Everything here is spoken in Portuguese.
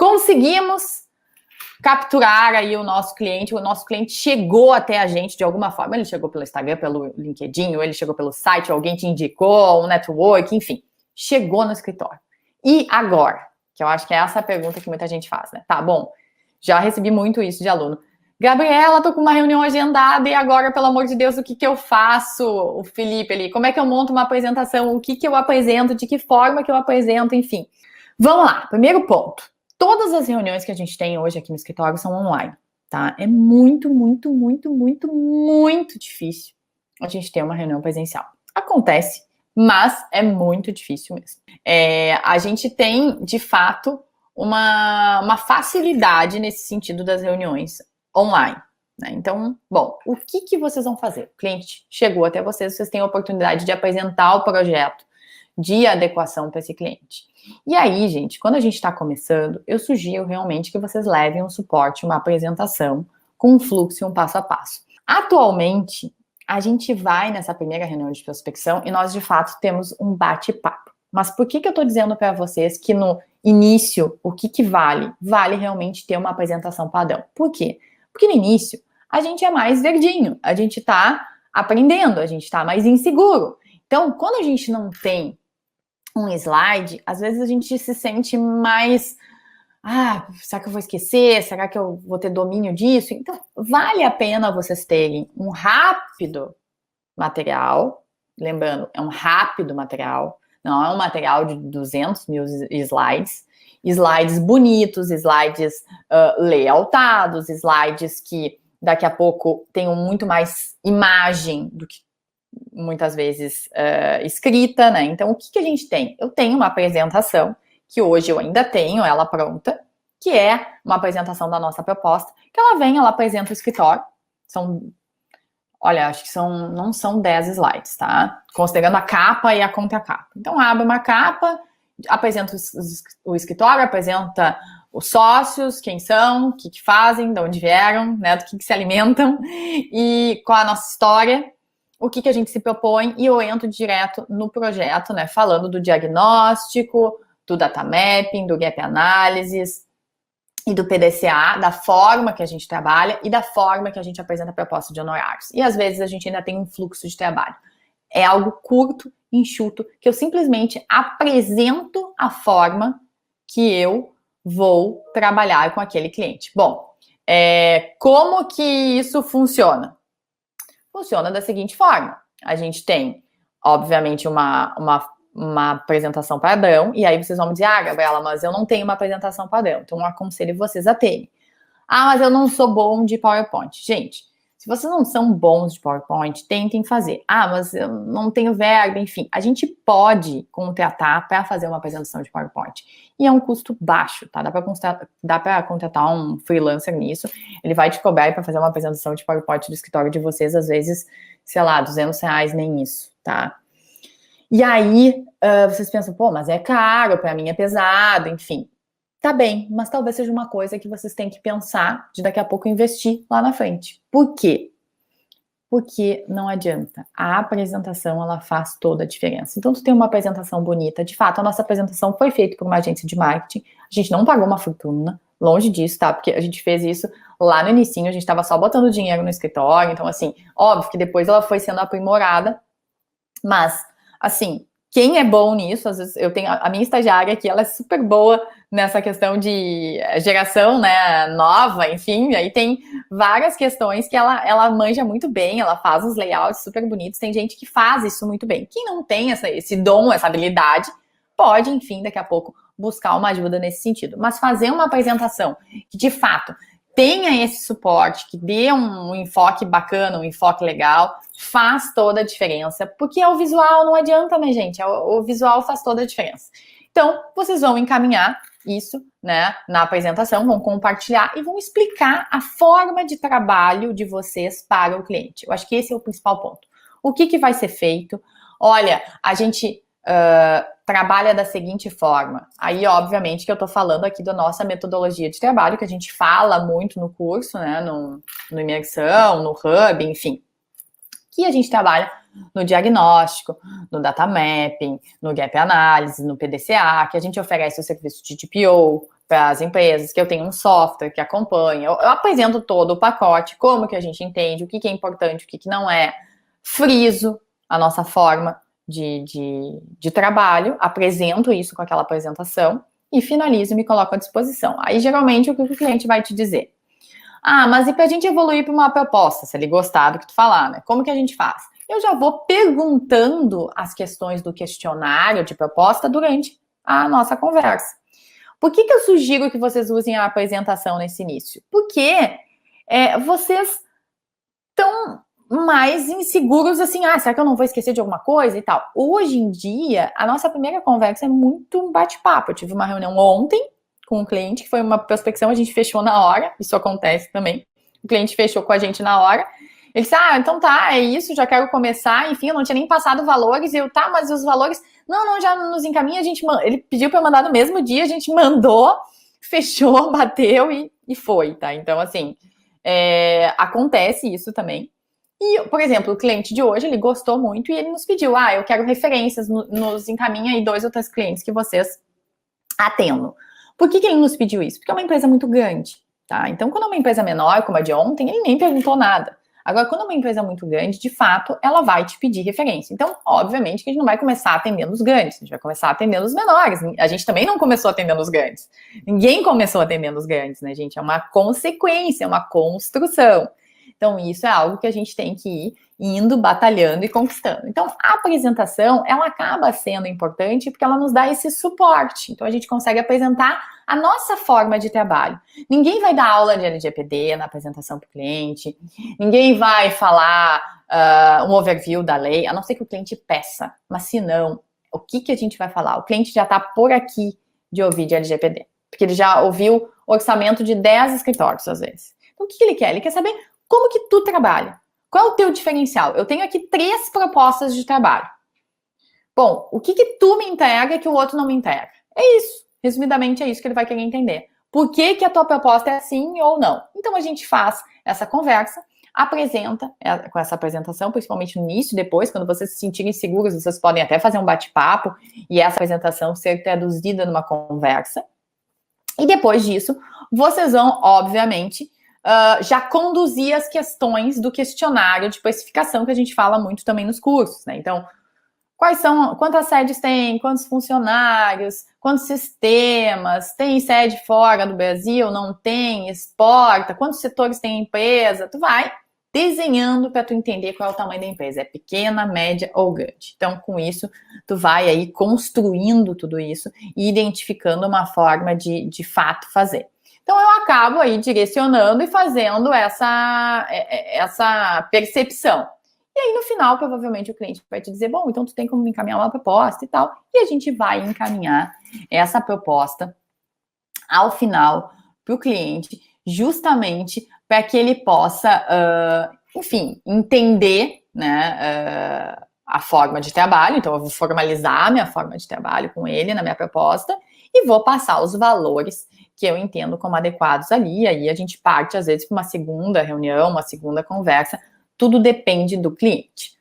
conseguimos capturar aí o nosso cliente chegou até a gente de alguma forma, ele chegou pelo Instagram, pelo LinkedIn, ou ele chegou pelo site, ou alguém te indicou, um network, enfim, chegou no escritório. E agora? Que eu acho que é essa a pergunta que muita gente faz, né? Tá, bom, já recebi muito isso de aluno. Gabriela, tô com uma reunião agendada e agora, pelo amor de Deus, o que eu faço? O Felipe ali, como é que eu monto uma apresentação? O que eu apresento? De que forma que eu apresento? Enfim, vamos lá, primeiro ponto. Todas as reuniões que a gente tem hoje aqui no escritório são online, tá? É muito, muito, muito, muito, muito difícil a gente ter uma reunião presencial. Acontece, mas é muito difícil mesmo. A gente tem, de fato, uma facilidade nesse sentido das reuniões online, né? Então, bom, o que vocês vão fazer? O cliente chegou até vocês têm a oportunidade de apresentar o projeto de adequação para esse cliente. E aí, gente, quando a gente está começando, eu sugiro realmente que vocês levem um suporte, uma apresentação com um fluxo e um passo a passo. Atualmente, a gente vai nessa primeira reunião de prospecção e nós, de fato, temos um bate-papo. Mas por que eu estou dizendo para vocês que no início, o que vale? Vale realmente ter uma apresentação padrão. Por quê? Porque no início, a gente é mais verdinho, a gente está aprendendo, a gente está mais inseguro. Então, quando a gente não tem um slide, às vezes a gente se sente mais, será que eu vou esquecer? Será que eu vou ter domínio disso? Então, vale a pena vocês terem um rápido material, lembrando, é um rápido material, não é um material de 200 mil slides bonitos, slides layoutados, slides que daqui a pouco tenham muito mais imagem do que muitas vezes escrita, né? Então, o que a gente tem? Eu tenho uma apresentação, que hoje eu ainda tenho ela pronta, que é uma apresentação da nossa proposta, que ela apresenta o escritório, acho que não são 10 slides, tá? Considerando a capa e a contracapa. Então, abre uma capa, apresenta o escritório, apresenta os sócios, quem são, o que fazem, de onde vieram, né? Do que se alimentam, e qual a nossa história, o que a gente se propõe, e eu entro direto no projeto, né, falando do diagnóstico, do data mapping, do gap analysis e do PDCA, da forma que a gente trabalha e da forma que a gente apresenta a proposta de honorários. E às vezes a gente ainda tem um fluxo de trabalho. É algo curto, enxuto, que eu simplesmente apresento a forma que eu vou trabalhar com aquele cliente. Bom, como que isso funciona? Funciona da seguinte forma: a gente tem, obviamente, uma apresentação padrão, e aí vocês vão me dizer, Gabriela, mas eu não tenho uma apresentação padrão, então eu aconselho vocês a terem. Mas eu não sou bom de PowerPoint. Gente, se vocês não são bons de PowerPoint, tentem fazer. Mas eu não tenho verba, enfim. A gente pode contratar para fazer uma apresentação de PowerPoint. E é um custo baixo, tá? Dá para contratar um freelancer nisso. Ele vai te cobrar para fazer uma apresentação de PowerPoint do escritório de vocês, às vezes, sei lá, R$200, nem isso, tá? E aí, vocês pensam, mas é caro, para mim é pesado, enfim. Tá bem, mas talvez seja uma coisa que vocês têm que pensar de daqui a pouco investir lá na frente. Por quê? Porque não adianta. A apresentação, ela faz toda a diferença. Então, tu tem uma apresentação bonita. De fato, a nossa apresentação foi feita por uma agência de marketing. A gente não pagou uma fortuna, longe disso, tá? Porque a gente fez isso lá no inicinho, a gente tava só botando dinheiro no escritório. Então, assim, óbvio que depois ela foi sendo aprimorada. Mas, assim, quem é bom nisso, às vezes eu tenho a minha estagiária aqui, ela é super boa nessa questão de geração, né, nova, enfim, aí tem várias questões que ela manja muito bem, ela faz uns layouts super bonitos, tem gente que faz isso muito bem. Quem não tem esse dom, essa habilidade, pode, enfim, daqui a pouco buscar uma ajuda nesse sentido. Mas fazer uma apresentação que, de fato, tenha esse suporte, que dê um enfoque bacana, um enfoque legal, faz toda a diferença, porque é o visual, não adianta, né, gente? O visual faz toda a diferença. Então, vocês vão encaminhar isso, né, na apresentação, vão compartilhar e vão explicar a forma de trabalho de vocês para o cliente. Eu acho que esse é o principal ponto. O que vai ser feito? Olha, a gente trabalha da seguinte forma. Aí, obviamente, que eu tô falando aqui da nossa metodologia de trabalho, que a gente fala muito no curso, né, no Imersão, no Hub, enfim. Que a gente trabalha no diagnóstico, no data mapping, no gap analysis, no PDCA, que a gente oferece o serviço de TPO, para as empresas, que eu tenho um software que acompanha, eu apresento todo o pacote, como que a gente entende, o que é importante, o que não é, friso a nossa forma de trabalho, apresento isso com aquela apresentação e finalizo e me coloco à disposição. Aí, geralmente, o que o cliente vai te dizer? Ah, mas e para a gente evoluir para uma proposta, se ele gostar do que tu falar, né? Como que a gente faz? Eu já vou perguntando as questões do questionário de proposta durante a nossa conversa. Por que eu sugiro que vocês usem a apresentação nesse início? Porque vocês estão mais inseguros, assim, será que eu não vou esquecer de alguma coisa e tal? Hoje em dia, a nossa primeira conversa é muito um bate-papo. Eu tive uma reunião ontem com um cliente, que foi uma prospecção, a gente fechou na hora, isso acontece também. O cliente fechou com a gente na hora. Ele disse, então tá, é isso, já quero começar, enfim, eu não tinha nem passado valores, e eu, tá, mas os valores, não, já nos encaminha, ele pediu para eu mandar no mesmo dia, a gente mandou, fechou, bateu e foi, tá? Então, assim, acontece isso também. E, por exemplo, o cliente de hoje, ele gostou muito e ele nos pediu, eu quero referências, nos encaminha aí 2 ou 3 clientes que vocês atendam. Por que ele nos pediu isso? Porque é uma empresa muito grande, tá? Então, quando é uma empresa menor, como a de ontem, ele nem perguntou nada. Agora, quando é uma empresa muito grande, de fato, ela vai te pedir referência. Então, obviamente, que a gente não vai começar atendendo os grandes, a gente vai começar atendendo os menores. A gente também não começou atendendo os grandes. Ninguém começou atendendo os grandes, né, gente? É uma consequência, é uma construção. Então, isso é algo que a gente tem que ir indo, batalhando e conquistando. Então, a apresentação, ela acaba sendo importante porque ela nos dá esse suporte. Então, a gente consegue apresentar a nossa forma de trabalho. Ninguém vai dar aula de LGPD na apresentação para o cliente, ninguém vai falar um overview da lei, a não ser que o cliente peça. Mas se não, o que a gente vai falar? O cliente já está por aqui de ouvir de LGPD, porque ele já ouviu orçamento de 10 escritórios, às vezes. Então, o que ele quer? Ele quer saber como que tu trabalha. Qual é o teu diferencial? Eu tenho aqui 3 propostas de trabalho. Bom, o que tu me entrega que o outro não me entrega? É isso. Resumidamente, é isso que ele vai querer entender. Por que a tua proposta é assim ou não? Então, a gente faz essa conversa, apresenta com essa apresentação, principalmente no início, depois, quando vocês se sentirem seguros, vocês podem até fazer um bate-papo e essa apresentação ser traduzida numa conversa. E depois disso, vocês vão, obviamente, já conduzir as questões do questionário de precificação que a gente fala muito também nos cursos, né? Então, quantas sedes tem, quantos funcionários, quantos sistemas, tem sede fora do Brasil, não tem, exporta, quantos setores tem a empresa, tu vai desenhando para tu entender qual é o tamanho da empresa, é pequena, média ou grande. Então, com isso, tu vai aí construindo tudo isso e identificando uma forma de fato fazer. Então, eu acabo aí direcionando e fazendo essa percepção. E aí, no final, provavelmente, o cliente vai te dizer, bom, então tu tem como me encaminhar uma proposta e tal. E a gente vai encaminhar essa proposta ao final para o cliente, justamente para que ele possa, enfim, entender, né, a forma de trabalho. Então, eu vou formalizar a minha forma de trabalho com ele na minha proposta e vou passar os valores que eu entendo como adequados ali, e aí a gente parte, às vezes, para uma segunda reunião, uma segunda conversa, tudo depende do cliente.